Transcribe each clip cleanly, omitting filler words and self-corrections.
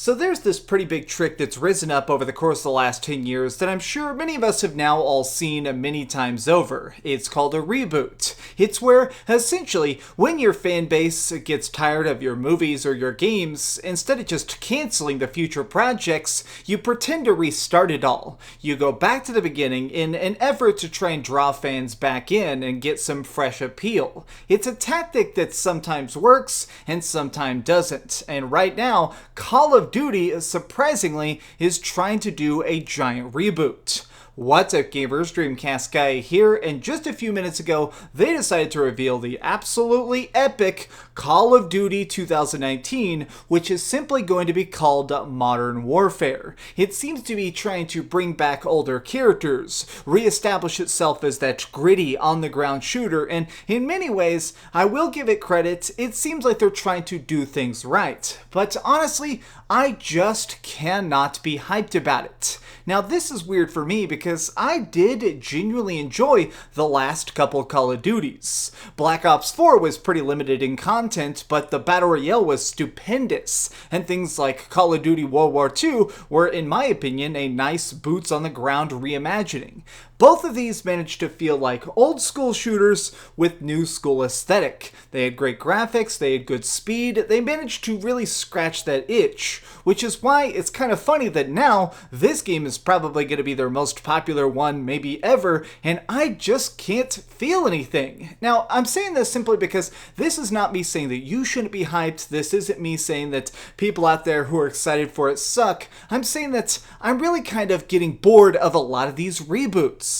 So there's this pretty big trick that's risen up over the course of the last 10 years that I'm sure many of us have now all seen many times over. It's called a reboot. It's where, essentially, when your fan base gets tired of your movies or your games, instead of just canceling the future projects, you pretend to restart it all. You go back to the beginning in an effort to try and draw fans back in and get some fresh appeal. It's a tactic that sometimes works and sometimes doesn't, and right now, Call of Duty, surprisingly, is trying to do a giant reboot. What's up, gamers? DreamcastGuy here, and just a few minutes ago, they decided to reveal the absolutely epic Call of Duty 2019, which is simply going to be called Modern Warfare. It seems to be trying to bring back older characters, reestablish itself as that gritty, on-the-ground shooter, and in many ways, I will give it credit, it seems like they're trying to do things right. But honestly, I just cannot be hyped about it. Now, this is weird for me because I did genuinely enjoy the last couple Call of Duties. Black Ops 4 was pretty limited in content, but the Battle Royale was stupendous, and things like Call of Duty World War II were, in my opinion, a nice boots-on-the-ground reimagining. Both of these managed to feel like old-school shooters with new-school aesthetic. They had great graphics, they had good speed, they managed to really scratch that itch, which is why it's kind of funny that now this game is probably going to be their most popular one maybe ever, and I just can't feel anything. Now, I'm saying this simply because this is not me saying that you shouldn't be hyped, this isn't me saying that people out there who are excited for it suck. I'm saying that I'm really kind of getting bored of a lot of these reboots.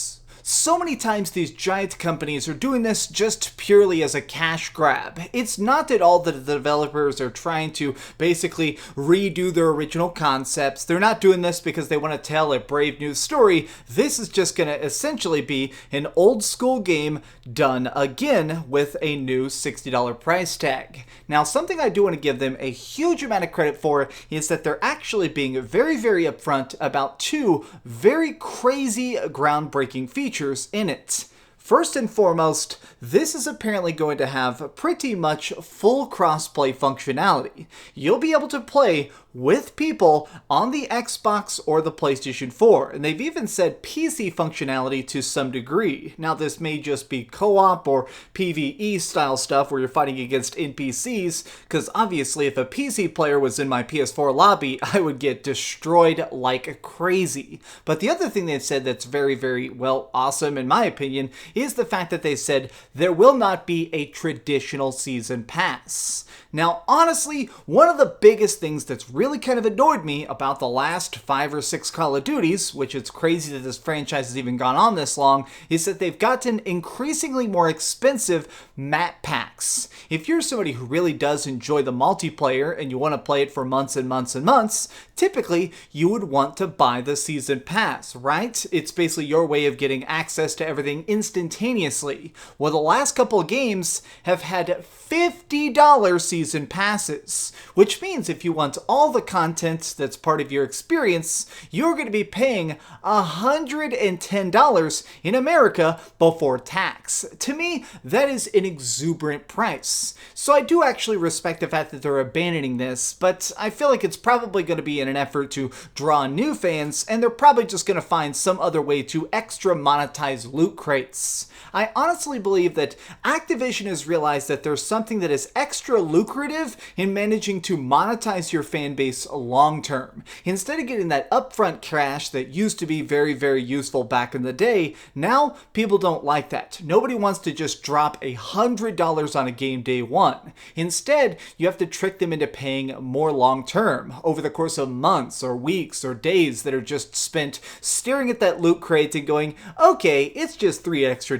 So many times these giant companies are doing this just purely as a cash grab. It's not at all that the developers are trying to basically redo their original concepts. They're not doing this because they want to tell a brave new story. This is just going to essentially be an old school game done again with a new $60 price tag. Now, something I do want to give them a huge amount of credit for is that they're actually being very, very upfront about two very crazy, groundbreaking features in it. First and foremost, this is apparently going to have pretty much full crossplay functionality. You'll be able to play with people on the Xbox or the PlayStation 4, and they've even said PC functionality to some degree. Now, this may just be co-op or PvE style stuff where you're fighting against NPCs, because obviously if a PC player was in my PS4 lobby, I would get destroyed like crazy. But the other thing they've said that's very, very, well, awesome in my opinion, is the fact that they said there will not be a traditional season pass. Now, honestly, one of the biggest things that's really kind of annoyed me about the last 5 or 6 Call of Duties, which it's crazy that this franchise has even gone on this long, is that they've gotten increasingly more expensive map packs. If you're somebody who really does enjoy the multiplayer and you want to play it for months and months and months, typically you would want to buy the season pass, right? It's basically your way of getting access to everything instantaneously. Well, the last couple of games have had $50 season passes, which means if you want all the content that's part of your experience, you're going to be paying $110 in America before tax. To me, that is an exuberant price. So I do actually respect the fact that they're abandoning this, but I feel like it's probably going to be in an effort to draw new fans, and they're probably just going to find some other way to extra monetize loot crates. I honestly believe that Activision has realized that there's something that is extra lucrative in managing to monetize your fan base long term. Instead of getting that upfront cash that used to be very, very useful back in the day, now people don't like that. Nobody wants to just drop $100 on a game day one. Instead, you have to trick them into paying more long term, over the course of months or weeks or days that are just spent staring at that loot crate and going, okay, it's just $3 extra.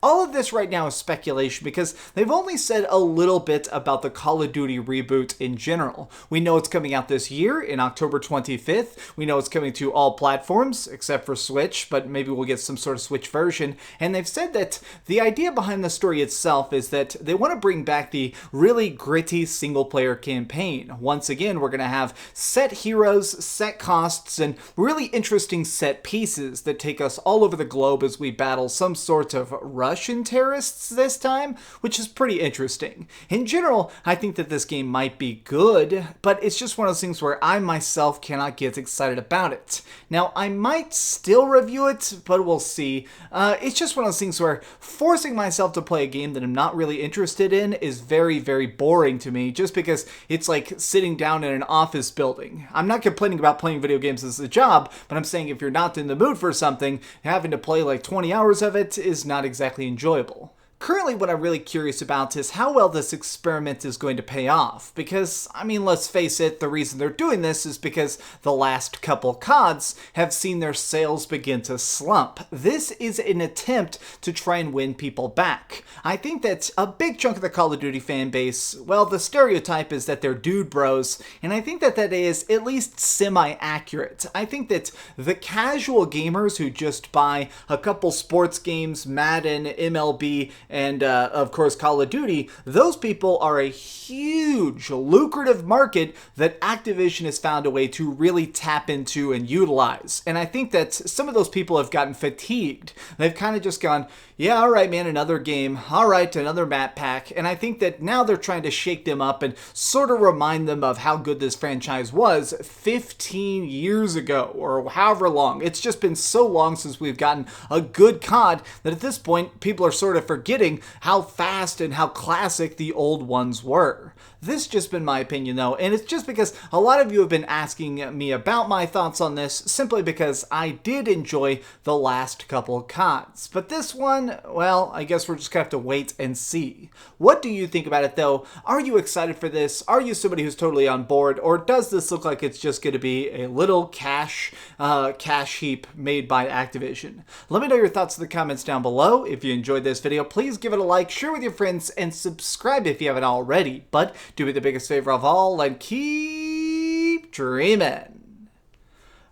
All of this right now is speculation because they've only said a little bit about the Call of Duty reboot in general. We know it's coming out this year in October 25th. We know it's coming to all platforms except for Switch, but maybe we'll get some sort of Switch version. And they've said that the idea behind the story itself is that they want to bring back the really gritty single-player campaign. Once again, we're going to have set heroes, set costs, and really interesting set pieces that take us all over the globe as we battle some sort of Russian terrorists this time, which is pretty interesting. In general, I think that this game might be good, but it's just one of those things where I myself cannot get excited about it. Now, I might still review it, but we'll see. It's just one of those things where forcing myself to play a game that I'm not really interested in is very, very boring to me, just because it's like sitting down in an office building. I'm not complaining about playing video games as a job, but I'm saying if you're not in the mood for something, having to play like 20 hours of it is not exactly enjoyable. Currently, what I'm really curious about is how well this experiment is going to pay off, because, I mean, let's face it, the reason they're doing this is because the last couple CODs have seen their sales begin to slump. This is an attempt to try and win people back. I think that a big chunk of the Call of Duty fan base, well, the stereotype is that they're dude bros, and I think that that is at least semi-accurate. I think that the casual gamers who just buy a couple sports games, Madden, MLB, and of course Call of Duty, those people are a huge, lucrative market that Activision has found a way to really tap into and utilize. And I think that some of those people have gotten fatigued. They've kind of just gone, yeah, all right, man, another game. All right, another map pack. And I think that now they're trying to shake them up and sort of remind them of how good this franchise was 15 years ago, or however long. It's just been so long since we've gotten a good COD that at this point, people are sort of forgetting how fast and how classic the old ones were. This has just been my opinion, though, and it's just because a lot of you have been asking me about my thoughts on this simply because I did enjoy the last couple CODs. But this one, well, I guess we're just gonna have to wait and see. What do you think about it, though? Are you excited for this? Are you somebody who's totally on board, or does this look like it's just gonna be a little cash heap made by Activision? Let me know your thoughts in the comments down below. If you enjoyed this video, please give it a like, share with your friends, and subscribe if you haven't already. But do me the biggest favor of all and keep dreaming.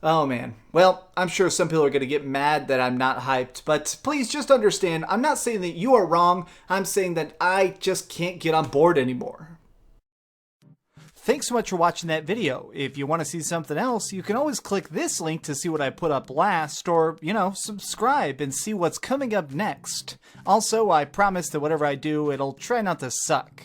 Oh man. Well, I'm sure some people are going to get mad that I'm not hyped, but please just understand, I'm not saying that you are wrong. I'm saying that I just can't get on board anymore. Thanks so much for watching that video. If you want to see something else, you can always click this link to see what I put up last, or, you know, subscribe and see what's coming up next. Also, I promise that whatever I do, it'll try not to suck.